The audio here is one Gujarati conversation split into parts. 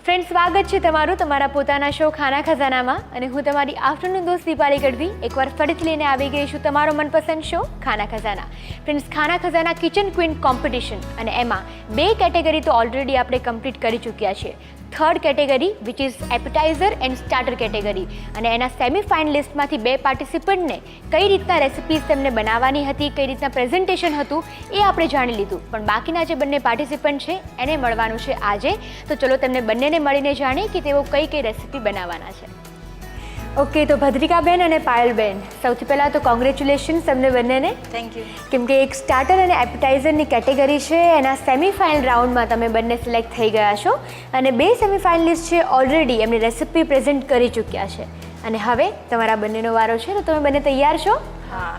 ફ્રેન્ડ, સ્વાગત છે તમારું તમારા પોતાના શો ખાના ખજાનામાં અને હું તમારી આફ્ટરનૂન દોસ્ત દીપાલી ગઢવી એકવાર ફરીથી લઈને આવી ગઈ છું તમારો મનપસંદ શો ખાના ખજાના. ફ્રેન્ડ્સ, ખાના ખજાના કિચન ક્વીન કોમ્પિટિશન અને એમાં 2 કેટેગરી તો ઓલરેડી આપણે કમ્પ્લીટ કરી ચૂક્યા છીએ. Third category which is appetizer and starter category અને એના સેમી ફાઇનલિસ્ટમાંથી 2 પાર્ટિસિપન્ટને કઈ રીતના રેસિપીઝ તેમને બનાવવાની હતી, કઈ રીતના પ્રેઝન્ટેશન હતું એ આપણે જાણી લીધું. પણ બાકીના જે બંને પાર્ટિસિપન્ટ છે એને મળવાનું છે આજે. તો ચલો તેમને બંનેને મળીને જાણીએ કે તેઓ કઈ કઈ રેસિપી બનાવવાના છે. ઓકે, તો ભદ્રિકાબેન અને પાયલબેન, સૌથી પહેલાં તો કોંગ્રેચ્યુલેશન્સ તમને બંનેને. Thank you. કેમ કે એક સ્ટાર્ટર અને એપેટાઇઝરની કેટેગરી છે એના સેમીફાઇનલ રાઉન્ડમાં તમે બંને સિલેક્ટ થઈ ગયા છો અને 2 સેમીફાઇનલિસ્ટ છે ઓલરેડી એમની રેસિપી પ્રેઝન્ટ કરી ચૂક્યા છે અને હવે તમારા બંનેનો વારો છે. તો તમે બંને તૈયાર છો? હા,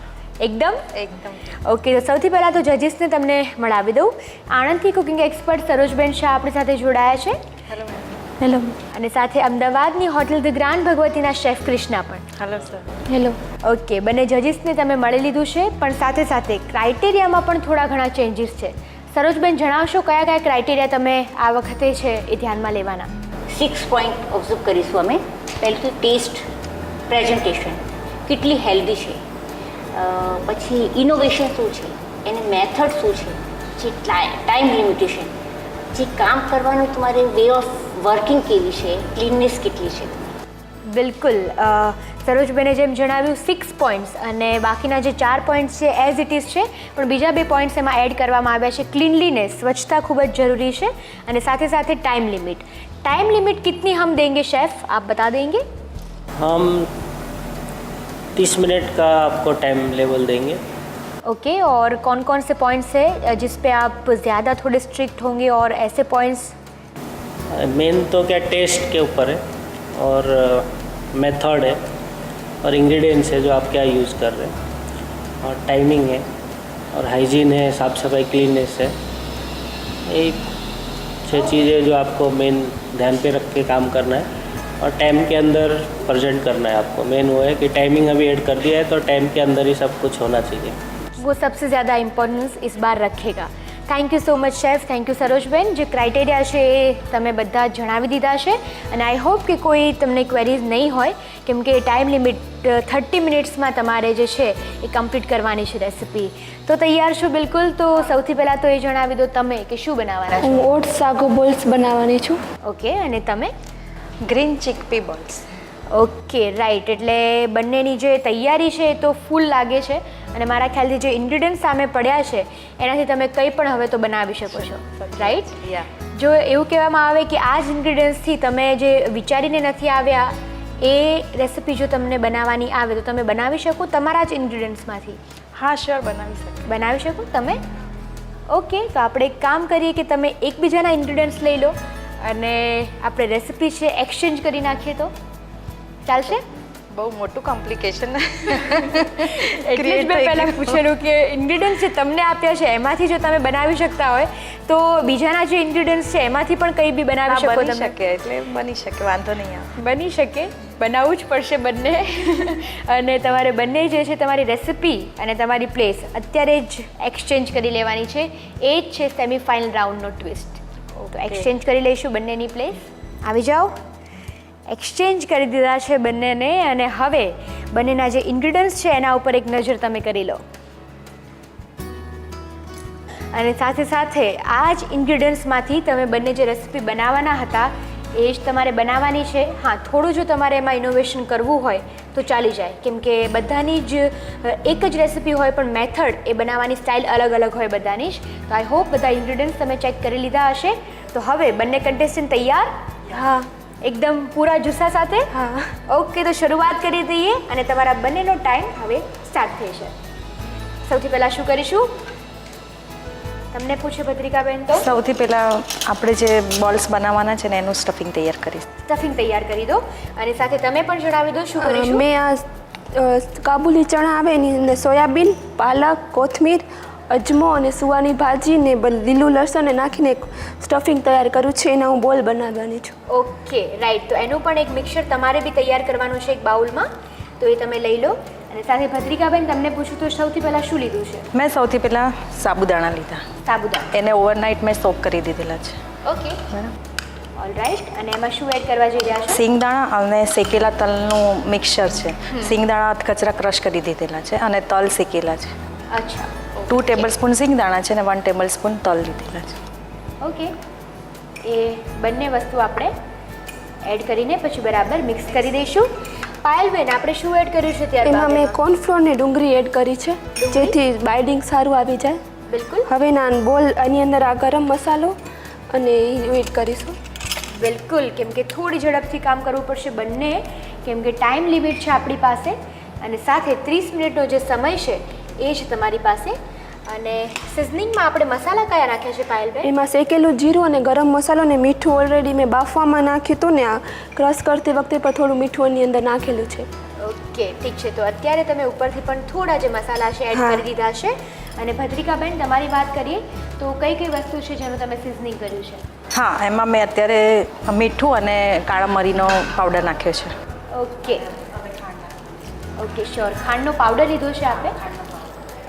એકદમ. એકદમ. ઓકે, તો સૌથી પહેલાં તો જજીસને તમને મળાવી દઉં. આણંદથી કુકિંગ એક્સપર્ટ સરોજબેન શાહ આપણી સાથે જોડાયા છે. હેલો. હેલો. અને સાથે અમદાવાદની હોટેલ ધ ગ્રાન્ડ ભગવતીના શેફ કૃષ્ણા પણ. Hello sir. હેલો. ઓકે, બંને જજીસને તમે મળી લીધું છે પણ સાથે સાથે ક્રાઇટેરિયામાં પણ થોડા ઘણા ચેન્જીસ છે. સરોજબેન, જણાવશો કયા કયા ક્રાઇટેરિયા તમે આ વખતે છે એ ધ્યાનમાં લેવાના? 6 પોઈન્ટ ઓબ્ઝર્વ કરીશું અમે. પહેલું તો ટેસ્ટ, પ્રેઝન્ટેશન કેટલી હેલ્ધી છે, પછી ઇનોવેશન શું છે, એની મેથડ શું છે, જે ટાઈમ લિમિટેશન, જે કામ કરવાનું તમારે વે ઓફ વર્કિંગ કેવી છે, ક્લીનનેસ કેટલી છે. બિલકુલ. સરોજબેને જેમ જણાવ્યું 6 પોઈન્ટ્સ અને બાકીના જે 4 પોઈન્ટ્સ છે એઝ ઇટ ઇઝ છે પણ બીજા 2 પોઈન્ટ્સ એમાં એડ કરવામાં આવ્યા છે. ક્લીનલીનેસ, સ્વચ્છતા ખૂબ જ જરૂરી છે અને સાથે સાથે ટાઈમ લિમિટ. टाइम लिमिट कितनी हम देंगे शेफ, आप बता देंगे? हम 30 मिनट का आपको टाइम लेवल देंगे. ओके, और कौन कौन से पॉइंट्स है जिस पे आप ज़्यादा थोड़े स्ट्रिक्ट होंगे और ऐसे पॉइंट्स? मेन तो क्या टेस्ट के ऊपर है और मेथड है और इंग्रेडिएंट्स है जो आप क्या यूज़ कर रहे हैं और टाइमिंग है और हाइजीन है, साफ़ सफाई, क्लीननेस है. ये 6 चीज़ें जो आपको मेन ध्यान पे रख के काम करना है और टाइम के अंदर प्रेजेंट करना है आपको. मेन वो है कि टाइमिंग अभी ऐड कर दिया है तो टाइम के अंदर ही सब कुछ होना चाहिए. वो सबसे ज़्यादा इम्पोर्टेंस इस बार रखेगा. Thank you so much chef. Thank you Sarojben. જે ક્રાઇટેરિયા છે એ તમે બધા જ જણાવી દીધા છે અને આઈ હોપ કે કોઈ તમને ક્વેરીઝ નહીં હોય કેમ કે ટાઈમ લિમિટ 30 મિનિટ્સમાં તમારે જે છે એ કમ્પ્લીટ કરવાની છે રેસિપી. તો તૈયાર છો? બિલકુલ. તો સૌથી પહેલાં તો એ જણાવી દો તમે કે શું બનાવવાના છો. હું ઓટ્સ સાગો બોલ્સ બનાવવાની છું. ઓકે, અને તમે? Green chickpea balls. Okay, right. એટલે બંનેની જે તૈયારી છે એ તો ફૂલ લાગે છે અને મારા ખ્યાલથી જે ઇન્ગ્રીડિયન્ટ સામે પડ્યા છે એનાથી તમે કંઈ પણ હવે તો બનાવી શકો છો, રાઈટ? યા. જો એવું કહેવામાં આવે કે આ જ ઇન્ગ્રીડિયન્ટ્સથી તમે જે વિચારીને નથી આવ્યા એ રેસિપી જો તમને બનાવવાની આવે તો તમે બનાવી શકો તમારા જ ઇન્ગ્રીડિયન્ટ્સમાંથી? હા, શ્યોર, બનાવી શકીએ. બનાવી શકો તમે? ઓકે, તો આપણે એક કામ કરીએ કે તમે એકબીજાના ઇન્ગ્રીડિયન્ટ્સ લઈ લો અને આપણે રેસિપી છે એક્સચેન્જ કરી નાખીએ તો ચાલશે? બહુ મોટું કોમ્પ્લિકેશન. એટલે જ મેં પહેલાં પૂછેલું કે ઇન્ગ્રીડિયન્ટ્સ જે તમને આપ્યા છે એમાંથી જો તમે બનાવી શકતા હોય તો બીજાના જે ઇન્ગ્રીડિયન્ટ્સ છે એમાંથી પણ કંઈ બી બનાવી શકો બની તમે? શકે, એટલે બની શકે, વાંધો નહીં આવે. બની શકે. બનાવવું જ પડશે બંને અને તમારે બંને જે છે તમારી રેસિપી અને તમારી પ્લેસ અત્યારે જ એક્સચેન્જ કરી લેવાની છે. એ જ છે સેમીફાઇનલ રાઉન્ડનો ટ્વિસ્ટ. તો એક્સચેન્જ કરી લઈશું બંનેની પ્લેસ. આવી જાઓ. એક્સચેન્જ કરી દીધા છે બંનેને અને હવે બંનેના જે ઇન્ગ્રીડિયન્ટ્સ છે એના ઉપર એક નજર તમે કરી લો અને સાથે સાથે આ જ ઇન્ગ્રીડિયન્ટ્સમાંથી તમે બંને જે રેસિપી બનાવવાના હતા એ જ તમારે બનાવવાની છે. હા, થોડું જો તમારે એમાં ઇનોવેશન કરવું હોય તો ચાલી જાય કેમ કે બધાની જ એક જ રેસિપી હોય પણ મેથડ એ બનાવવાની સ્ટાઇલ અલગ અલગ હોય બધાની જ. તો આઈ હોપ બધા ઇન્ગ્રીડિયન્ટ્સ તમે ચેક કરી લીધા હશે. તો હવે બંને કન્ટેસ્ટન્ટ તૈયાર? હા. એકદમ પૂરા જુસ્સા સાથે? હા. ઓકે, તો શરૂઆત કરી દઈએ અને તમારા બંનેનો ટાઈમ હવે સ્ટાર્ટ થઈ છે. સૌથી પહેલાં શું કરીશું? તમને પૂછે ભદ્રિકાબેન. તો સૌથી પહેલાં આપણે જે બોલ્સ બનાવવાના છે ને એનું સ્ટફિંગ તૈયાર કરીશ. સ્ટફિંગ તૈયાર કરી દો અને સાથે તમે પણ જણાવી દો શું કરીશું. મેં આ કાબુલી ચણા આવે એની અંદર સોયાબીન, પાલક, કોથમીર, અજમો અને સુવાની ભાજી ને લીલું લસણ નાખીને એક સ્ટફિંગ તૈયાર કરું છું. એના હું બોલ બનાવવાની છું. Okay, right. તો એનું પણ એક મિક્સર તમારે બી તૈયાર કરવાનું છે એક બાઉલમાં. તો એ તમે લઈ લો અને સાથે ભદ્રિકાબેન તમને પૂછું તો સૌથી પહેલાં શું લીધું છે? મેં સૌથી પહેલાં સાબુદાણા લીધા. સાબુદાણા. એને ઓવરનાઇટ મેં સોક કરી દીધેલા છે. ઓકે, બરાબર. All right. અને એમાં શું એડ કરવા જઈ રહ્યા છો? સિંગદાણા અને શેકેલા તલનું મિક્સચર છે. સિંગદાણા કચરા ક્રશ કરી દીધેલા છે અને તલ શેકેલા છે. અચ્છા. 2 ટેબલસ્પૂન સિંગદાણા છે અને 1 ટેબલસ્પૂન તલ લીધેલા છે. ઓકે. એ બંને વસ્તુ આપણે એડ કરીને પછી બરાબર મિક્સ કરી દઈશું. પાયલબેન, આપણે શું એડ કર્યું છે ત્યારબાદ? એમાં મેં કોર્નફ્લોર ને ડુંગળી એડ કરી છે, જેથી બાઇન્ડિંગ સારું આવી જાય. બિલકુલ હવે આની અંદર આ ગરમ મસાલો અને એડ કરીશું. બિલકુલ, કેમ કે થોડી ઝડપથી કામ કરવું પડશે બંને, કેમ કે ટાઈમ લિમિટ છે આપણી પાસે અને સાથે 30 મિનિટનો જે સમય છે એ જ તમારી પાસે. અને સિઝનિંગમાં આપણે મસાલા કયા નાખ્યા છે પાયલબેન? એમાં શેકેલું જીરું અને ગરમ મસાલો ને મીઠું ઓલરેડી મેં બાફવામાં નાખ્યું હતું ને આ ક્રશ કરતી વખતે પણ થોડું મીઠું એની અંદર નાખેલું છે. ઓકે, ઠીક છે. તો અત્યારે તમે ઉપરથી પણ થોડા જે મસાલા છે એડ હા. કરી દીધા છે. અને ભદ્રિકાબેન, તમારી વાત કરીએ તો કઈ કઈ વસ્તુ છે જેનું તમે સિઝનિંગ કર્યું છે? હા, એમાં મેં અત્યારે મીઠું અને કાળા મરીનો પાવડર નાખ્યો છે. Okay okay, sure. ખાંડનો પાવડર લીધો છે આપે?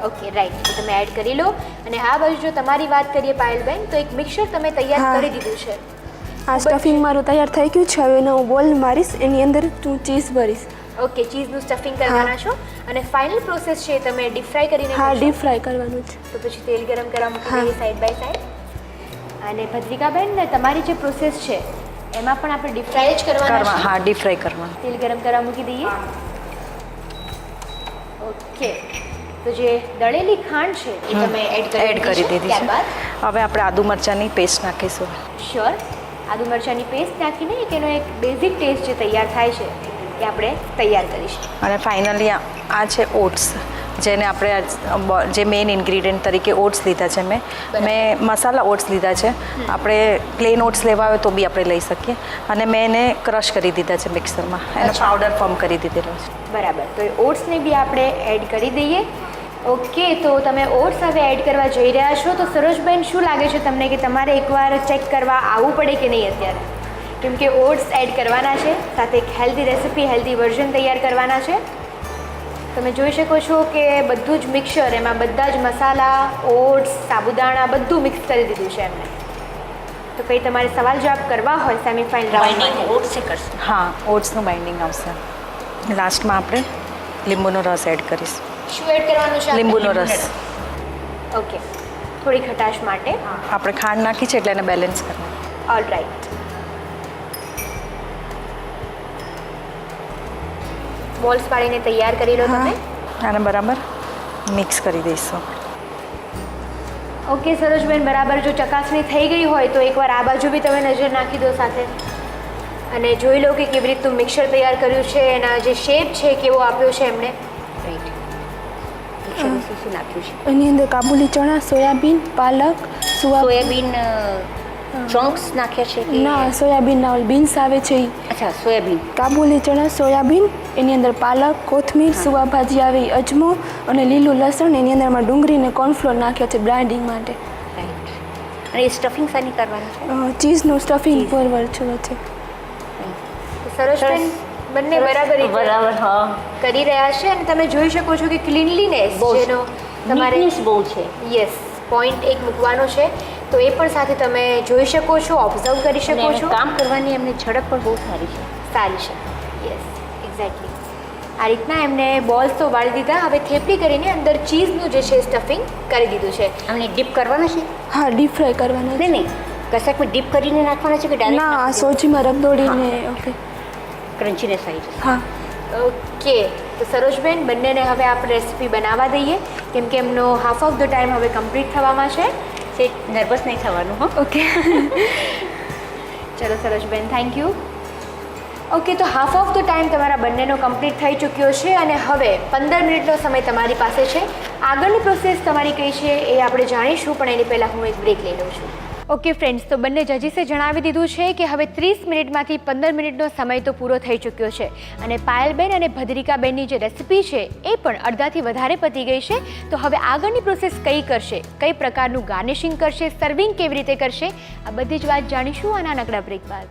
Okay, right. તો તમે એડ કરી લો. અને આ બાજુ જો તમારી વાત કરીએ પાયલબેન, તો એક મિક્સર તમે તૈયાર હા. કરી દીધું છે. આ સ્ટફિંગ મારું તૈયાર થઈ ગયું છે. હવે એનો હું બોલ મારીશ, એની અંદર હું ચીઝ ભરીશ. ઓકે, ચીઝનું સ્ટફિંગ કરવાના છો અને ફાઇનલ પ્રોસેસ છે તમે ડીપ ફ્રાય કરીને હા, કરશો? ડીપ ફ્રાય કરવાનું છે. તો પછી તેલ ગરમ કરવા મૂકી હા. દઈએ સાઈડ બાય સાઈડ. અને ભદ્રિકાબેન, તમારી જે પ્રોસેસ છે એમાં પણ આપણે ડીપ ફ્રાય જ કરવાના છે? હા, ડીપ ફ્રાય કરવાનું. તેલ ગરમ કરવા મૂકી દઈએ. ઓકે, તો જે દળેલી ખાંડ છે એ તમે એડ કરી દીધી છે. ત્યારબાદ હવે આપણે આદુ મરચાંની પેસ્ટ નાખીશું. શ્યોર, આદુ મરચાંની પેસ્ટ નાખીને એનો એક બેઝિક ટેસ્ટ જે તૈયાર થાય છે એ આપણે તૈયાર કરીશું. અને ફાઇનલી આ છે ઓટ્સ, જેને આપણે જે મેઇન ઇન્ગ્રીડિયન્ટ તરીકે ઓટ્સ લીધા છે. મેં મસાલા ઓટ્સ લીધા છે. આપણે પ્લેન ઓટ્સ લેવા હોય તો બી આપણે લઈ શકીએ. અને મેં એને ક્રશ કરી દીધા છે મિક્સરમાં, એનો પાવડર ફોર્મ કરી દીધેલો છે. બરાબર, તો એ ઓટ્સને બી આપણે એડ કરી દઈએ. ઓકે, તો તમે ઓટ્સ હવે એડ કરવા જઈ રહ્યા છો. તો સરોજબેન, શું લાગે છે તમને કે તમારે એકવાર ચેક કરવા આવવું પડે કે નહીં અત્યારે? કેમ કે ઓટ્સ એડ કરવાના છે, સાથે એક હેલ્ધી રેસિપી, હેલ્ધી વર્ઝન તૈયાર કરવાના છે. તમે જોઈ શકો છો કે બધું જ મિક્સર, એમાં બધા જ મસાલા, ઓટ્સ, સાબુદાણા બધું મિક્સ કરી દીધું છે એમને. તો કંઈ તમારે સવાલ જવાબ કરવા હોય સેમીફાઇનલ રાઉન્ડમાં? ઓટ્સ કરશું. હા, ઓટ્સનું બાઇન્ડિંગ આવશે. લાસ્ટમાં આપણે લીંબુનો રસ એડ કરીશું. શું એડ કરવાનું છે? લીંબુનો રસ. ઓકે, થોડી ખટાશ માટે. આપણે ખાંડ નાખી છે એટલે એને બેલેન્સ કરવાનું. All right. બોલ્સ પાડીને તૈયાર કરી લો તમે. આને બરાબર મિક્સ કરી દઈશું. ઓકે સરોજબેન, બરાબર જો ચકાસણી થઈ ગઈ હોય તો એકવાર આ બાજુ બી તમે નજર નાખી દો સાથે અને જોઈ લો કે કેવી રીતનું મિક્સર તૈયાર કર્યું છે, એના જે શેપ છે કેવો આપ્યો છે એમણે. રાઈટ. શું નાખ્યું છે? એની અંદર કાબુલી ચણા, સોયાબીન, પાલક, સોયાબીન ચંક્સ નાખ્યા છે કે? ના, સોયાબીનના બીન્સ આવે છે ઈ. અચ્છા, સોયાબીન. કાબુલી ચણા, સોયાબીન, એની અંદર પાલક, કોથમીર, સુવા ભાજી આવે ઈ, અજમો અને લીલું લસણ, એની અંદરમાં ડુંગળી ને કોર્નફ્લોર નાખ્યા છે બ્રાન્ડિંગ માટે. રાઈટ. અને એ સ્ટફિંગ શાની કરવાની છે? ચીઝનું સ્ટફિંગ પરવર છે. સરોજબેન બંને બરાબર રીતે બરાબર, હા. કરી રહ્યા છે અને તમે જોઈ શકો છો કે ક્લીનલીનેસ બહુ જેનો તમારે નીટનેસ બહુ છે. યસ પોઈન્ટ એક મૂકવાનો છે, તો એ પણ સાથે તમે જોઈ શકો છો, ઓબ્ઝર્વ કરી અને શકો એને છો. કામ કરવાની એમની ઝડપ પણ બહુ સારી છે. સારી છે. Yes, exactly. આ રીતના એમને બોલ્સ તો વાળી દીધા. હવે થેપલી કરીને અંદર ચીઝનું જે છે સ્ટફિંગ કરી દીધું છે. અમને ડીપ કરવાના છે? હા, ડીપ ફ્રાય કરવાના છે. નહીં, કશાકમાં ડીપ કરીને નાખવાના છે કે ના, આ ડાયરેક્ટ? સોજીમાં રગદોળીને. ઓકે, ક્રન્ચીનેસ આવી જશે. હા. ઓકે, તો સરોજબેન બંનેને હવે આપણે રેસીપી બનાવવા દઈએ, કેમ કે એમનો હાફ ઓફ ધ ટાઈમ હવે કમ્પ્લીટ થવામાં છે. નર્વસ નહીં થવાનું, હો. ઓકે ચલો સરોજબેન, થેન્ક યુ. ઓકે, તો હાફ ઓફ ધ ટાઈમ તમારા બંનેનો કમ્પ્લીટ થઈ ચૂક્યો છે અને હવે 15 મિનિટનો સમય તમારી પાસે છે. આગળની પ્રોસેસ તમારી કઈ છે એ આપણે જાણીશું, પણ એની પહેલાં હું એક બ્રેક લઈ લઉં છું. ઓકે ફ્રેન્ડ્સ, તો બંને જજીસે જણાવી દીધું છે કે હવે 30 મિનિટમાંથી 15 મિનિટનો સમય તો પૂરો થઈ ચૂક્યો છે અને પાયલબેન અને ભદ્રિકાબેનની જે રેસિપી છે એ પણ અડધાથી વધારે પતી ગઈ છે. તો હવે આગળની પ્રોસેસ કઈ કરશે, કઈ પ્રકારનું ગાર્નિશિંગ કરશે, સર્વિંગ કેવી રીતે કરશે, આ બધી જ વાત જાણીશું આના નાનકડા બ્રેક બાદ.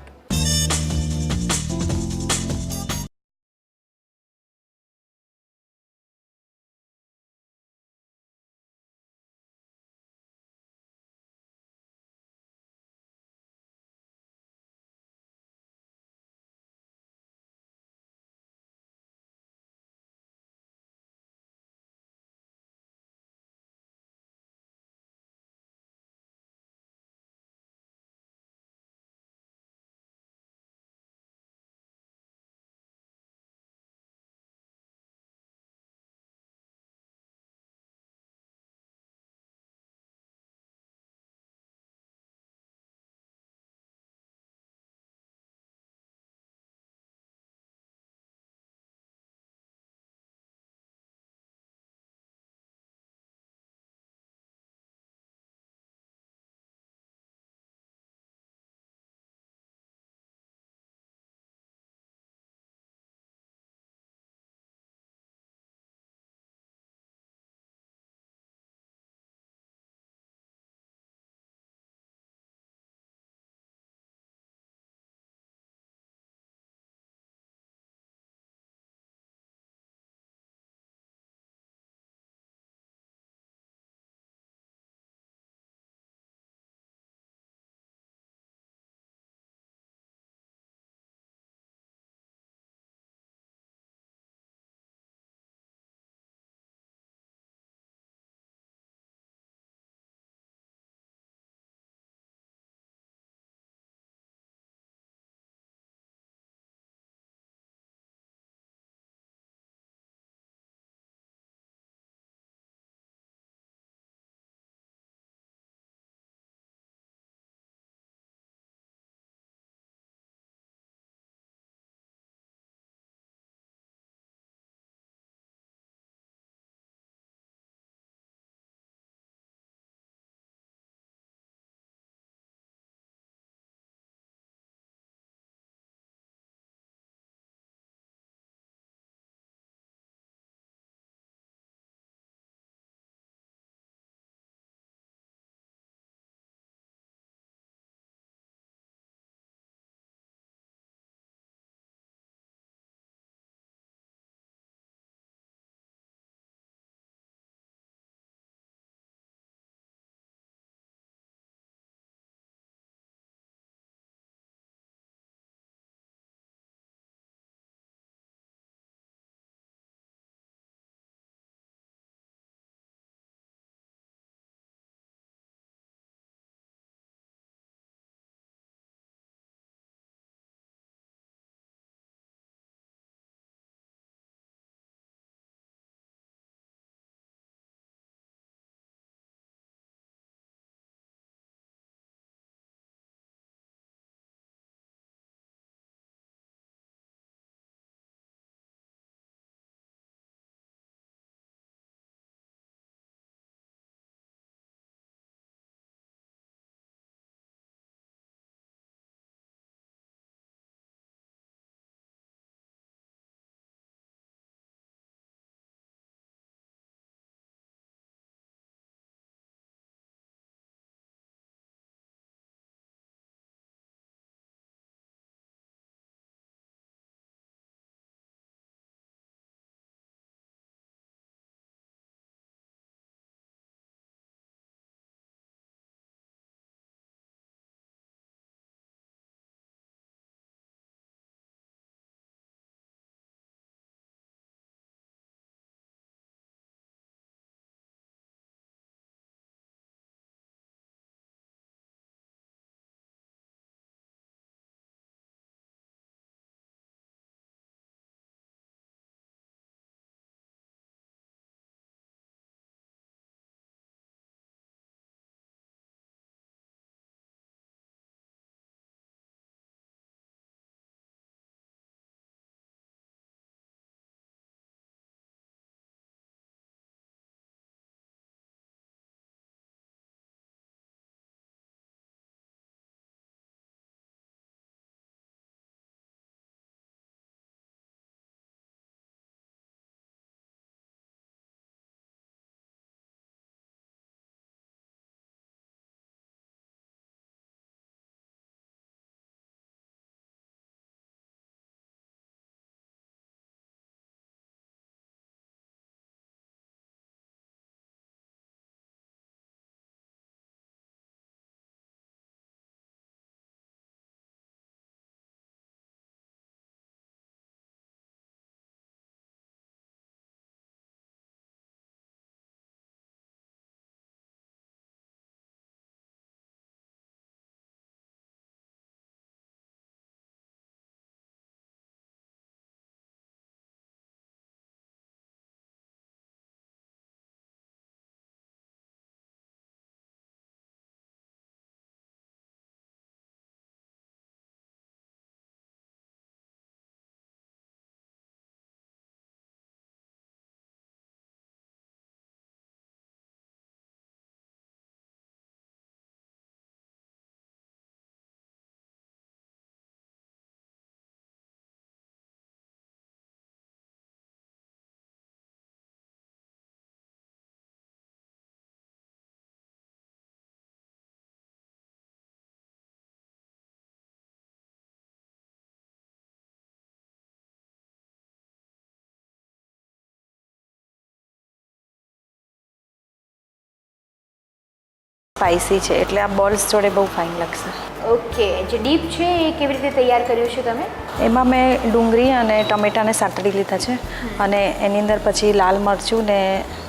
સ્પાઇસી છે એટલે આ બોલ્સ જોડે બહુ ફાઇન લાગશે. ઓકે, જે ડીપ છે એ કેવી રીતે તૈયાર કર્યું છે તમે? એમાં મેં ડુંગળી અને ટમેટાને સાતડી લીધા છે અને એની અંદર પછી લાલ મરચું ને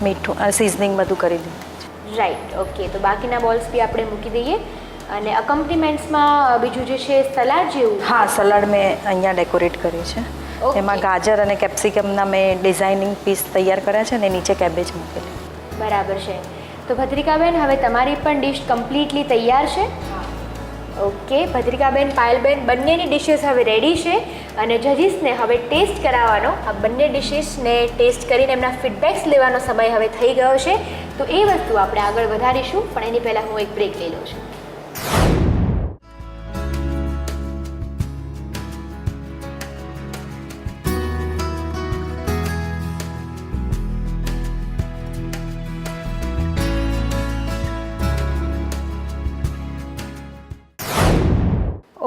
મીઠું સિઝનિંગ બધું કરી લીધું. Right, okay. તો બાકીના બોલ્સ બી આપણે મૂકી દઈએ અને અકમ્પનીમેન્ટ્સમાં બીજું જે છે સલાડ જેવું. હા, સલાડ મેં અહીંયા ડેકોરેટ કર્યું છે. Okay. એમાં ગાજર અને કેપ્સિકમના મેં ડિઝાઇનિંગ પીસ તૈયાર કર્યા છે અને નીચે કેબેજ મૂકેલી. બરાબર છે. તો ભદ્રિકાબેન, હવે તમારી પણ ડિશ કમ્પ્લીટલી તૈયાર છે. ઓકે, ભદ્રિકાબેન, પાયલબેન બંનેની ડિશિસ હવે રેડી છે અને જજીસને હવે ટેસ્ટ કરાવવાનો, આ બંને ડિશિસને ટેસ્ટ કરીને એમના ફીડબેક્સ લેવાનો સમય હવે થઈ ગયો છે. તો એ વસ્તુ આપણે આગળ વધારીશું, પણ એની પહેલાં હું એક બ્રેક લઈ લઉં છું.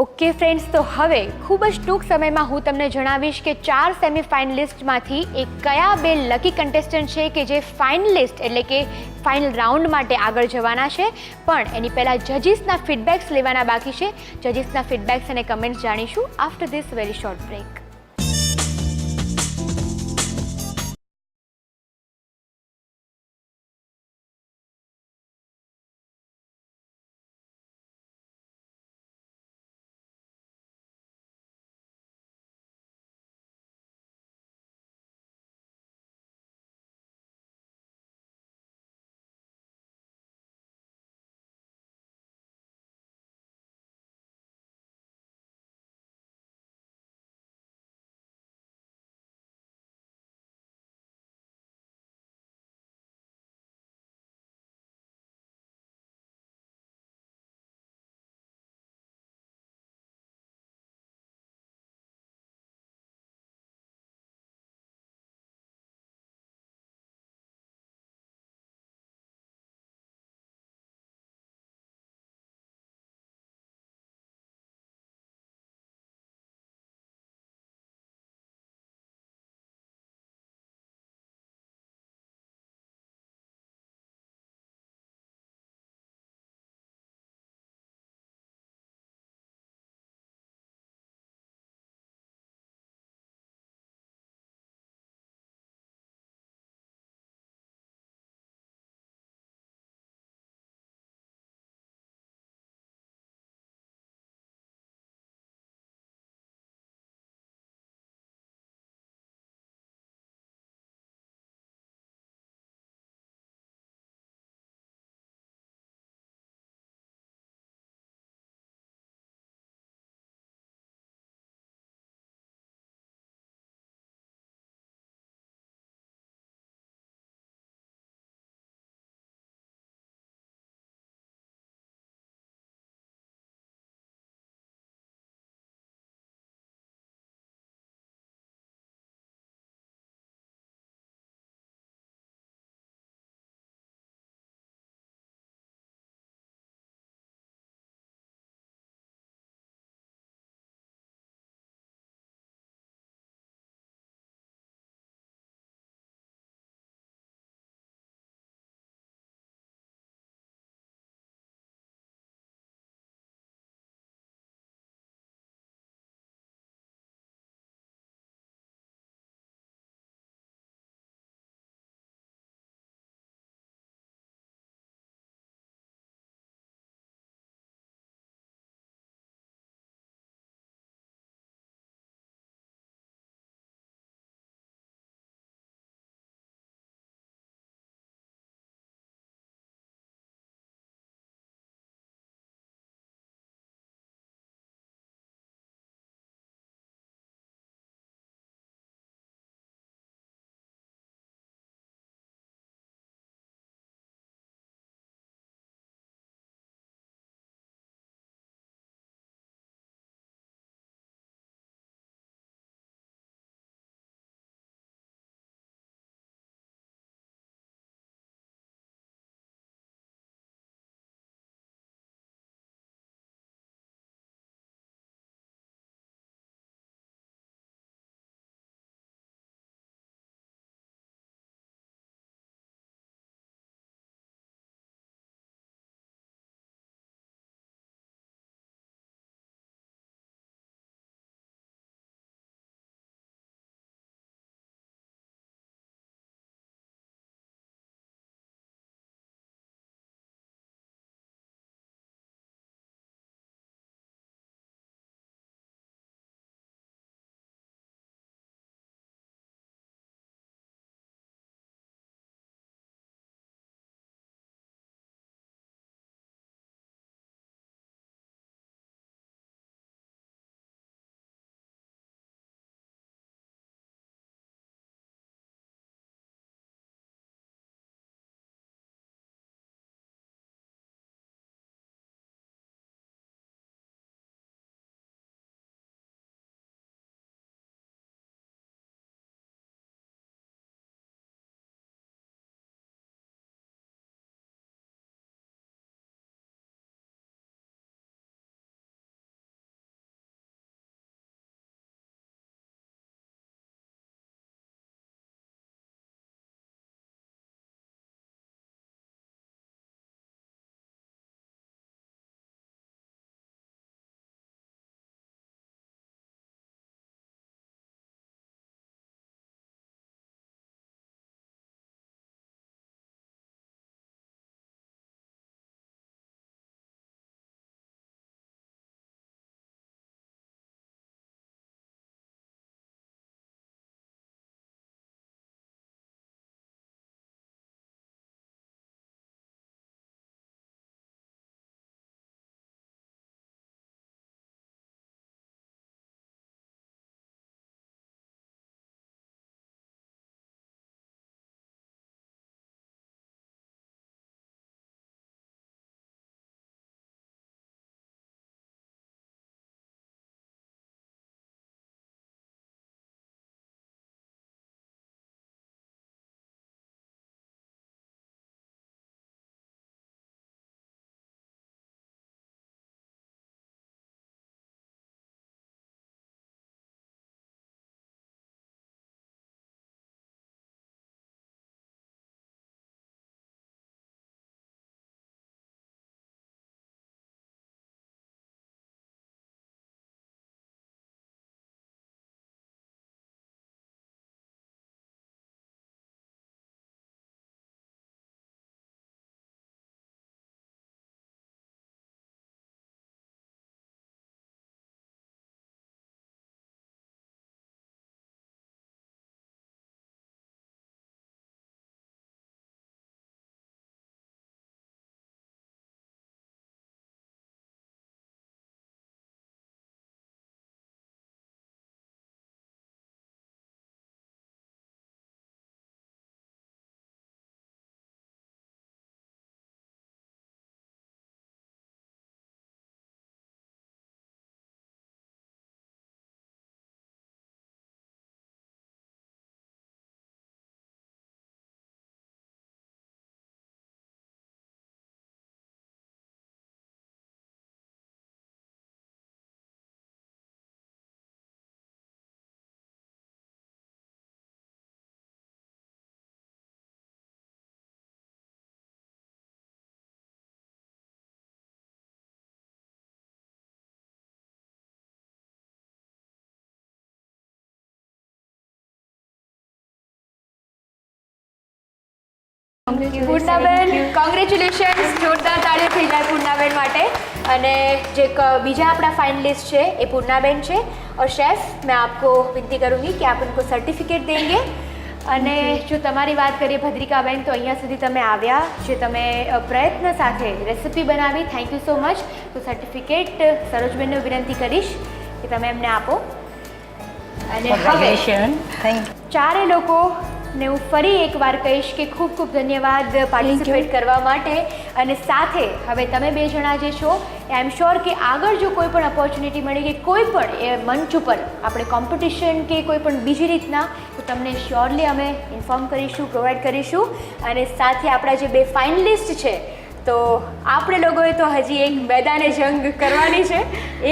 ઓકે ફ્રેન્ડ્સ, તો હવે ખૂબ જ ટૂંક સમયમાં હું તમને જણાવીશ કે 4 સેમિફાઇનલિસ્ટમાંથી એ કયા 2 લકી કન્ટેસ્ટન્ટ છે કે જે ફાઇનલિસ્ટ એટલે કે ફાઇનલ રાઉન્ડ માટે આગળ જવાના છે. પણ એની પહેલાં જજીસના ફીડબેક્સ લેવાના બાકી છે. જજીસના ફીડબેક્સ અને કમેન્ટ્સ જાણીશું after this very short break. Purnaben congratulations, જોરદાર તાળીઓ થઈ જાય પૂર્ણાબેન માટે। અને જે બીજા આપણા फाइनलिस्ट છે એ પૂર્ણાબેન છે। और शेफ मैं आपको विनती करूँगी कि आप उनको सर्टिफिकेट देंगे। અને જો તમારી વાત કરીએ ભદ્રિકાબેન, તો અહીંયા સુધી તમે આવ્યા, જે તમે પ્રયત્ન સાથે રેસિપી બનાવી, થેન્ક યુ સો મચ। તો સર્ટિફિકેટ સરોજબેનને વિનંતી કરીશ કે તમે એમને આપો। અને હવે થેન્ક ચારે લોકોને હું ફરી એકવાર કહીશ કે ખૂબ ખૂબ ધન્યવાદ પાર્ટિસિપેટ કરવા માટે। અને સાથે હવે તમે બે જણા જે છો, આઈ એમ શ્યોર કે આગળ જો કોઈ પણ ઓપોર્ચ્યુનિટી મળી કે કોઈ પણ એ મંચ ઉપર આપણે કોમ્પિટિશન કે કોઈ પણ બીજી રીતના, તો તમને શ્યોરલી અમે ઇન્ફોર્મ કરીશું, પ્રોવાઈડ કરીશું। અને સાથે આપણા જે બે ફાઇનલિસ્ટ છે, તો આપણે લોકોએ તો હજી એક મેદાને જંગ કરવાની છે,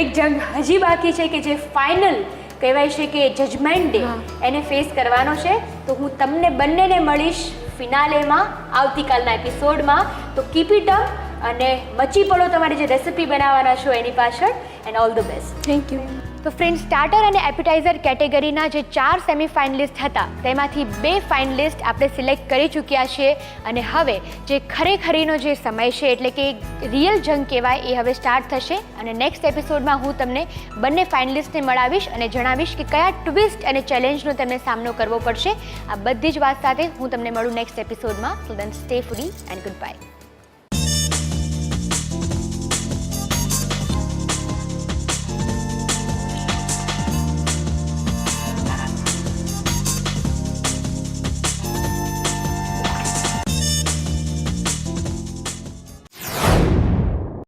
એક જંગ હજી બાકી છે કે જે ફાઇનલ કહેવાય છે કે જજમેન્ટ ડે એને ફેસ કરવાનો છે। તો હું તમને બંનેને મળીશ ફિનાલેમાં આવતીકાલના એપિસોડમાં। તો કીપ ઇટ અપ અને મચી પડો તમારી જે રેસિપી બનાવવાના છો એની પાછળ। And all the best. Thank you. તો ફ્રેન્ડ, સ્ટાર્ટર અને એપિટાઇઝર કેટેગરીના જે 4 સેમી ફાઇનલિસ્ટ હતા, તેમાંથી 2 ફાઇનલિસ્ટ આપણે સિલેક્ટ કરી ચૂક્યા છીએ। અને હવે જે ખરેખરીનો જે સમય છે, એટલે કે રિયલ જંગ કહેવાય, એ હવે સ્ટાર્ટ થશે। અને નેક્સ્ટ એપિસોડમાં હું તમને બંને ફાઇનલિસ્ટને મળાવીશ અને જણાવીશ કે કયા ટ્વિસ્ટ અને ચેલેન્જનો તેમને સામનો કરવો પડશે। આ બધી જ વાત સાથે હું તમને મળું નેક્સ્ટ એપિસોડમાં। So then stay foodie and good bye.